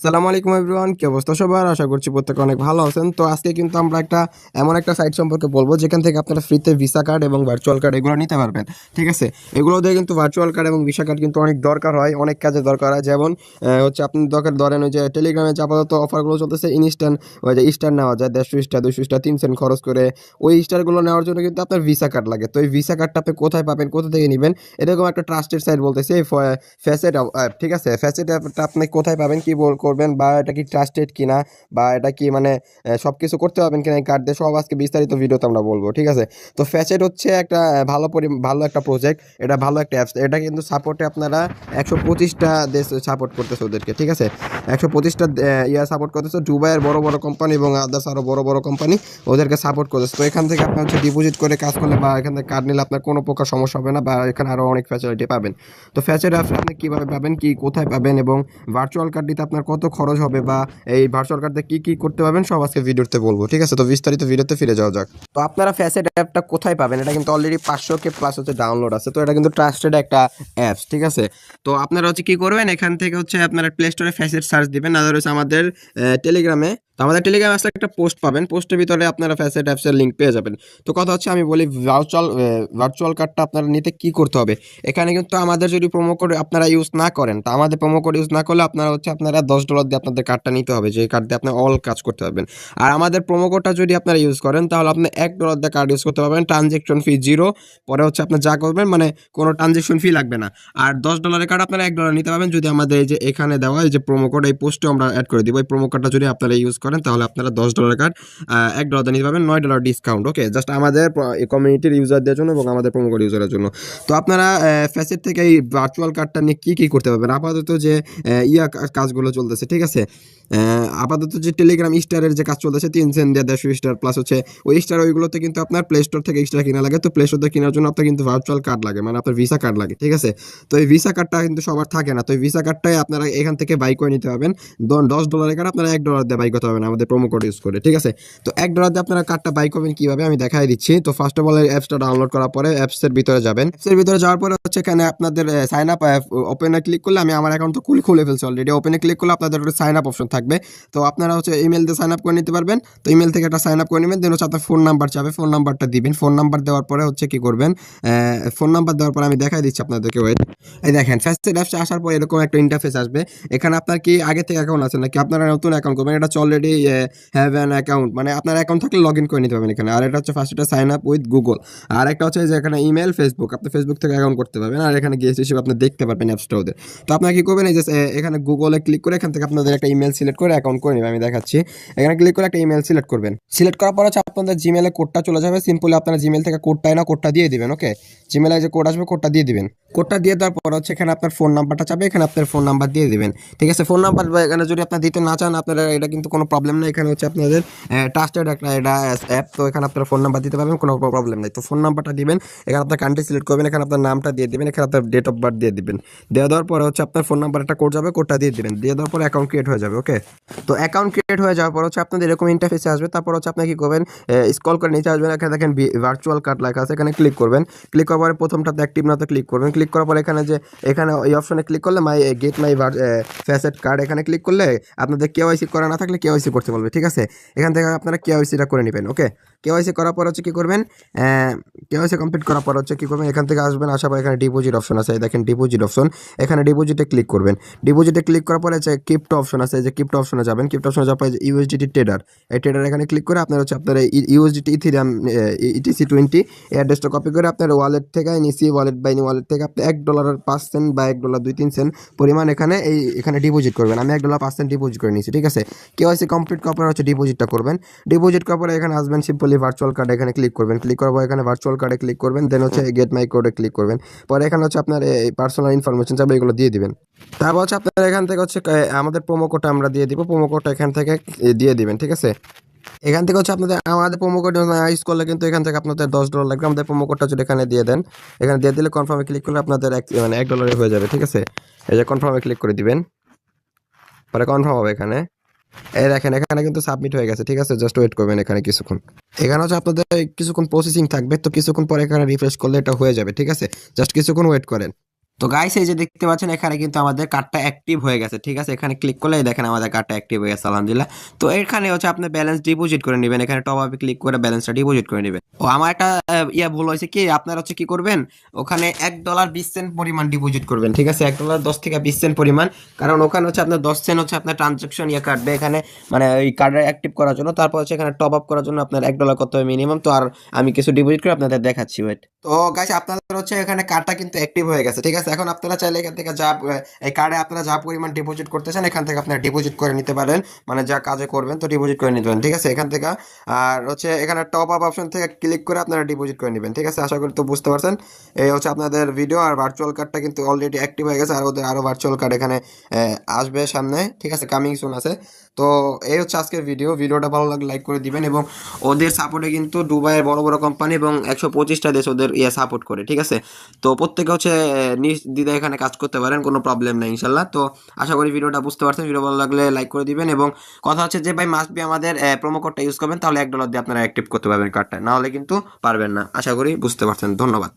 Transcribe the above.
সালামু আলাইকুম এভরিওয়ান, কি অবস্থা সবার? আশা করছি প্রত্যেকে অনেক ভালো আছেন। তো আজকে কিন্তু আমরা এমন একটা সাইট সম্পর্কে বলবো যেখান থেকে আপনারা ফ্রিতে ভিসা কার্ড এবং ভার্চুয়াল কার্ড এগুলো নিতে পারবেন। ঠিক আছে, এগুলো দিয়ে কিন্তু ভার্চুয়াল কার্ড এবং ভিসা কার্ড কিন্তু অনেক দরকার হয়, অনেক কাজে দরকার হয়। যেমন হচ্ছে আপনি ধরেন ওই যে টেলিগ্রামে যে আপাতত অফারগুলো চলতেছে, ইনস্ট্যান্ট ওই যে স্টার নেওয়া যায় 150 স্টার 200 স্টার 3 সেন্ট খরচ করে। ওই স্টারগুলো নেওয়ার জন্য কিন্তু আপনার ভিসা কার্ড লাগে। তো এই ভিসা কার্ডটা আপনি কোথায় পাবেন, কোথা থেকে নেবেন, এরকম একটা ট্রাস্টেড সাইট বলতেছে ফ্যাসেট অ্যাপ। ঠিক আছে, ফ্যাসেট অ্যাপটা আপনি কোথায় পাবেন, কি করবেন, বা এটা কি ট্রাস্টেড কিনা, বা এটা কি মানে সব কিছু করতে পারবেন কিনা এই কার্ড দিয়ে, সব আজকে বিস্তারিত ভিডিওতে আমরা বলবো। ঠিক আছে, তো ফ্যাসেট হচ্ছে একটা ভালো একটা প্রজেক্ট, এটা ভালো একটা অ্যাপস। এটা কিন্তু সাপোর্টে আপনারা 125টা দেশ সাপোর্ট করতেছে ওদেরকে। ঠিক আছে, 125টা সাপোর্ট করতেছে, দুবাইয়ের বড় বড় কোম্পানি এবং আদার্স আরও বড় বড় কোম্পানি ওদেরকে সাপোর্ট করতেছে। তো এখান থেকে আপনার হচ্ছে ডিপোজিট করে কাজ করলে বা এখান থেকে কার্ড নিলে আপনার কোনো প্রকার সমস্যা হবে না, বা এখানে আরও অনেক ফ্যাসিলিটি পাবেন। তো ফ্যাসেট অ্যাপস আপনি কীভাবে পাবেন, কি কোথায় পাবেন, এবং ভার্চুয়াল কার্ড দিতে আপনার কত খরচ হবে, বা এই ভার্চুয়াল কার্ড দিয়ে কী করতে পারবেন, সব আজকে ভিডিওতে বলবো। ঠিক আছে, তো বিস্তারিত ভিডিওতে ফিরে যাওয়া যাক। তো আপনারা ফ্যাসেট অ্যাপটা কোথায় পাবেন, এটা কিন্তু অলরেডি 500K প্লাস হচ্ছে ডাউনলোড আছে। তো এটা কিন্তু ট্রাস্টেড একটা অ্যাপস। ঠিক আছে, তো আপনারা হচ্ছে কী করবেন, এখান থেকে হচ্ছে আপনারা প্লে স্টোরে ফ্যাসেট সার্চ দিবেন, আর হচ্ছে আমাদের টেলিগ্রামে, তো আমাদের টেলিগ্রামে আসলে একটা পোস্ট পাবেন, পোস্টের ভিতরে আপনারা ফ্যাসেট অ্যাপসের লিঙ্ক পেয়ে যাবেন। তো কথা হচ্ছে আমি বলি ভার্চুয়াল কার্ডটা আপনারা নিতে কী করতে হবে। এখানে কিন্তু আমাদের যদি প্রোমো কোড আপনারা ইউজ না করেন, তা আমাদের প্রোমো কোড ইউজ না করলে আপনারা $10 দিয়ে আপনাদের কার্ডটা নিতে হবে, যে কার্ড দিয়ে আপনি অল কাজ করতে পারবেন। আর আমাদের প্রোমো কোডটা যদি আপনারা ইউজ করেন, তাহলে আপনি $1 দিয়ে কার্ড ইউজ করতে পারবেন, ট্রানজেকশন ফি 0। পরে হচ্ছে আপনি যা করবেন মানে কোনো ট্রানজেকশন ফি লাগবে না। আর $10 কার্ড আপনারা $1 নিতে পারবেন যদি আমাদের এই যে এখানে দেওয়া এই যে প্রোমো কোড, এই পোস্টে আমরা অ্যাড করে দিব। এই প্রোমো কোডটা যদি আপনারা ইউজ করেন, তাহলে আপনারা $10 কার্ড $1 দিয়ে নিতে পারবেন, $9 ডিসকাউন্ট। ওকে, জাস্ট আমাদের কমিউনিটির ইউজারদের জন্য এবং আমাদের প্রোমো কোড ইউজারের জন্য। তো আপনারা ফ্যাসেট থেকে এই ভার্চুয়াল কার্ডটা নিয়ে কী করতে পারবেন, আপাতত যে কাজগুলো চলতেছে। ঠিক আছে, আপাতত যে টেলিগ্রাম স্টারের যে কাজ চলতেছে 3 সেন্ট দিয়ে 150 স্টার প্লাস হচ্ছে ওই স্টার, ওইগুলোতে কিন্তু আপনার প্লে স্টোর থেকে এক্সট্রা কিনা লাগে। তো প্লে স্টোর থেকে কেনার জন্য আপনার কিন্তু ভার্চুয়াল কার্ড লাগে, মানে আপনার ভিসা কার্ড লাগে। ঠিক আছে, তো এই ভিসা কার্ডটা কিন্তু সবার থাকে না। তো এই ভিসা কার্ডটাই আপনারা এখান থেকে বাই করে নিতে পারবেন। $10 কার্ড আপনারা $1 দিয়ে বাই করতে পারবেন আমাদের প্রোমো কোড ইউজ করে। ঠিক আছে, তো $1 দিয়ে আপনারা কার্ডটা বাই করবেন কীভাবে আমি দেখাই দিচ্ছি। তো ফার্স্ট অফ অল অ্যাপসটা ডাউনলোড করার পরে অ্যাপসের ভিতরে যাবেন। অ্যাপসের ভিতরে যাওয়ার পরে হচ্ছে এখানে আপনাদের সাইন আপ ওপেনে ক্লিক করলে, আমি আমার অ্যাকাউন্ট তো খুলে ফেলছি অলরেডি। ওপেনে ক্লিক করলে আপনাদের একটা সাইন আপ অপশন থাকবে। তো আপনারা হচ্ছে ইমেল দিয়ে সাইন আপ করে নিতে পারবেন। তো ইমেল থেকে একটা সাইন আপ করে নেবেন, দেন হচ্ছে আপনার ফোন নাম্বার চাবে, ফোন নাম্বারটা দিবেন। ফোন নাম্বার দেওয়ার পরে হচ্ছে কি করবেন, ফোন নাম্বার দেওয়ার পরে আমি দেখাই দিচ্ছি আপনাদেরকে। ওয়েট, এই দেখেন ফ্যাসেট অ্যাপসে আসার পর এরকম একটা ইন্টারফেস আসবে। এখানে আপনার কি আগে থেকে অ্যাকাউন্ট আছে নাকি আপনারা নতুন অ্যাকাউন্ট করবেন, এটা অলরেডি হ্যাভ অ্যান অ্যাকাউন্ট, মানে আপনার অ্যাকাউন্ট থাকলে লগ ইন করে নিতে পারবেন এখানে। আর এটা হচ্ছে ফার্স্টটা সাইন আপ উইথ গুগল, আর একটা হচ্ছে যে এখানে ইমেল ফেসবুক, আপনি ফেসবুক থেকে অ্যাকাউন্ট করতে পারবেন। আর এখানে গেস্ট হিসেবে আপনি দেখতে পারবেন অ্যাপসটা ওদের। তো আপনারা কি করবেন, এই যে এখানে গুগলে ক্লিক করে এখান থেকে আপনাদের একটা ইমেল সিলেক্ট করে অ্যাকাউন্ট করে নেবেন। আমি দেখাচ্ছি, এখানে ক্লিক করে একটা ইমেল সিলেক্ট করবেন। সিলেক্ট করার পর হচ্ছে আপনাদের জিমেলে কোডটা চলে যাবে। সিম্পলি আপনারা জিমেল থেকে কোডটা দিয়ে দিবেন। ওকে, জিমেলে যে কোড আসবে কোডটা দিয়ে দিবেন। কোডটা দিয়ে দেওয়ার পর হচ্ছে এখানে আপনার ফোন নাম্বারটা চাবে, এখানে আপনার ফোন নাম্বার দিয়ে দিবেন। ঠিক আছে, ফোন নাম্বার এখানে যদি আপনার দিতে না চান আপনারা, এটা কিন্তু কোনো প্রবলেম নেই। এখানে হচ্ছে আপনাদের ট্রাস্টেড একটা এটা অ্যাপ, তো এখানে আপনার ফোন নাম্বার দিতে পারবেন, কোনো প্রবলেম নেই। তো ফোন নাম্বারটা দিবেন, এখানে আপনার কান্ট্রি সিলেক্ট করবেন, এখানে আপনার নামটা দিয়ে দিবেন, এখানে আপনার ডেট অফ বার্থ দিয়ে দিবেন। দেওয়ার পরে হচ্ছে আপনার ফোন নাম্বার একটা কোড যাবে, কোডটা দিয়ে দিবেন। দিয়ে দেওয়ার পরে অ্যাকাউন্ট ক্রিয়েট হয়ে যাবে। ওকে, তো অ্যাকাউন্ট ক্রিয়েট হয়ে যাওয়ার পর হচ্ছে আপনাদের এরকম ইন্টারফেসে আসবে। তারপর হচ্ছে আপনি কি করবেন, স্ক্রল করে নিচে আসবেন, এখানে দেখেন ভার্চুয়াল কার্ড লেখা আছে, এখানে ক্লিক করবেন। ক্লিক করার পরে প্রথমটাতে অ্যাক্টিভ নাতে ক্লিক করবেন। ক্লিক করার পরে এখানে এই অপশনে ক্লিক করলে গেট মাই ফ্যাসেট কার্ড, এখানে ক্লিক করলে আপনাদের কেওয়াইসি করা না থাকলে কেওয়াইসি করতে বলবে। ঠিক আছে, এখান থেকে আপনারা কেওয়াইসিটা করে নেবেন। ওকে, কেওয়াইসি করার পর হচ্ছে কী করবেন, কেওয়াইসি কমপ্লিট করার পর হচ্ছে কী করবেন, এখান থেকে আসবেন, আসার পর এখানে ডিপোজিট অপশন আছে, দেখেন ডিপোজিট অপশন, এখানে ডিপোজিটে ক্লিক করবেন। ডিপোজিটে ক্লিক করার পরে হচ্ছে ক্রিপ্টো অপশন আছে, যে ক্রিপ্টো অপশনে যাবেন। ক্রিপ্টো অপশনে যাওয়ার পরে ইউএসডিটি ট্রেডার, এই ট্রেডার এখানে ক্লিক করে আপনার হচ্ছে আপনার ইউএসডিটি ইথিরিয়াম ETC20 অ্যাড্রেসটা কপি করে আপনার ওয়ালেট থেকে নিসি ওয়ালেট বাইনি ওয়ালেট থেকে আপনি $1.5 বা $1 2-3 সেন্ট পরিমাণ এখানে ডিপোজিট করবেন। আমি $1.5 ডিপোজিট করে নিয়েছি। ঠিক আছে, কেওয়াইসি কমপ্লিট করার পর হচ্ছে ডিপোজিটটা করবেন। ডিপোজিট করার পরে এখানে আসবেন, সিম্পলি ভার্চুয়াল কার্ড এখানে ক্লিক করবেন। ক্লিক করার পর এখানে ভার্চুয়াল কার্ডে ক্লিক করবেন, দেন হচ্ছে গেট মাই কোডে ক্লিক করবেন। পরে এখানে হচ্ছে আপনার এই পার্সোনাল ইনফরমেশন যাবে, এগুলো দিয়ে দিবেন। তারপর হচ্ছে আপনার এখান থেকে হচ্ছে আমাদের প্রোমো কোডটা আমরা দিয়ে দিব, প্রোমো কোডটা এখান থেকে দিয়ে দিবেন। ঠিক আছে, এখান থেকে হচ্ছে আমাদের প্রোমো কোড ইউজ করলে কিন্তু এখান থেকে আপনাদের $10 লাগবে। আমাদের প্রোমো কোডটা যদি এখানে দিয়ে দেন, এখানে দিয়ে দিলে কনফার্মে ক্লিক করলে আপনাদের $1 হয়ে যাবে। ঠিক আছে, এই যে কনফার্মে ক্লিক করে দিবেন, পরে কনফার্ম হবে। এখানে এই দেখেন এখানে কিন্তু সাবমিট হয়ে গেছে। ঠিক আছে, জাস্ট ওয়েট করবেন এখানে কিছুক্ষণ। এখানে হচ্ছে আপনাদের কিছুক্ষণ প্রসেসিং থাকবে, তো কিছুক্ষণ পরে এখানে রিফ্রেশ করলে এটা হয়ে যাবে। ঠিক আছে, জাস্ট কিছুক্ষণ ওয়েট করেন। তো গাইস এই যে দেখতে পাচ্ছেন এখানে কিন্তু আমাদের কার্ডটা অ্যাক্টিভ হয়ে গেছে, ঠিক আছে। এখানে ক্লিক করলেই দেখেন আমাদের কার্ডটা অ্যাক্টিভ হয়ে গেছে, আলহামদুলিল্লাহ। তো এখানে হচ্ছে আপনি ব্যালেন্স ডিপোজিট করে নেবেন, এখানে টপ আপে ক্লিক করে ব্যালেন্সটা ডিপোজিট করে নেবেন। ও আমার একটা ভুল হয়েছে কি, আপনারা হচ্ছে কি করবেন, ওখানে $1.20 পরিমাণ ডিপোজিট করবেন, ঠিক আছে। $1.10 থেকে 20 সেন্ট পরিমাণ, কারণ ওখানে হচ্ছে আপনার 10 সেন্ট হচ্ছে আপনার ট্রানজাকশন কাটবে এখানে, মানে এই কার্ডটা অ্যাক্টিভ করার জন্য। তারপর হচ্ছে এখানে টপ আপ করার জন্য আপনার $1 করতে হবে মিনিমাম। তো আর আমি কিছু ডিপোজিট করে আপনাদের দেখাচ্ছি, ওয়েট। তো গাইস আপনাদের হচ্ছে এখানে কার্ডটা কিন্তু অ্যাক্টিভ হয়ে গেছে, ঠিক আছে। এখন আপনারা চাইলে এখান থেকে যা এই কার্ডে আপনারা যা পরিমাণ ডিপোজিট করতে চান এখান থেকে আপনারা ডিপোজিট করে নিতে পারেন, মানে যা কাজে করবেন তো ডিপোজিট করে নিতে পারেন, ঠিক আছে, এখান থেকে। আর হচ্ছে এখানে টপ আপ অপশন থেকে ক্লিক করে আপনারা ডিপোজিট করে নেবেন, ঠিক আছে। আশা করি তো বুঝতে পারছেন। এই হচ্ছে আপনাদের ভিডিও, আর ভার্চুয়াল কার্ডটা কিন্তু অলরেডি অ্যাক্টিভ হয়ে গেছে, আর ওদের আরও ভার্চুয়াল কার্ড এখানে আসবে সামনে, ঠিক আছে, কামিং সুন আছে। তো এই হচ্ছে আজকের ভিডিওটা ভালো লাগলে লাইক করে দিবেন, এবং ওদের সাপোর্টে কিন্তু দুবাইয়ের বড় বড় কোম্পানি এবং 125টা দেশ ওদের সাপোর্ট করে, ঠিক আছে। তো প্রত্যেকে হচ্ছে নির্দ্বিধায় এখানে কাজ করতে পারেন, কোনো প্রবলেম নেই ইনশাল্লাহ। তো আশা করি ভিডিওটা বুঝতে পারছেন, ভিডিও ভালো লাগলে লাইক করে দিবেন, এবং কথা হচ্ছে যে ভাই মাস্ট বি আমাদের প্রোমো কোডটা ইউজ করবেন, তাহলে $1 দিয়ে আপনারা অ্যাক্টিভ করতে পারবেন কার্ডটা, না হলে কিন্তু পারবেন না। আশা করি বুঝতে পারছেন, ধন্যবাদ।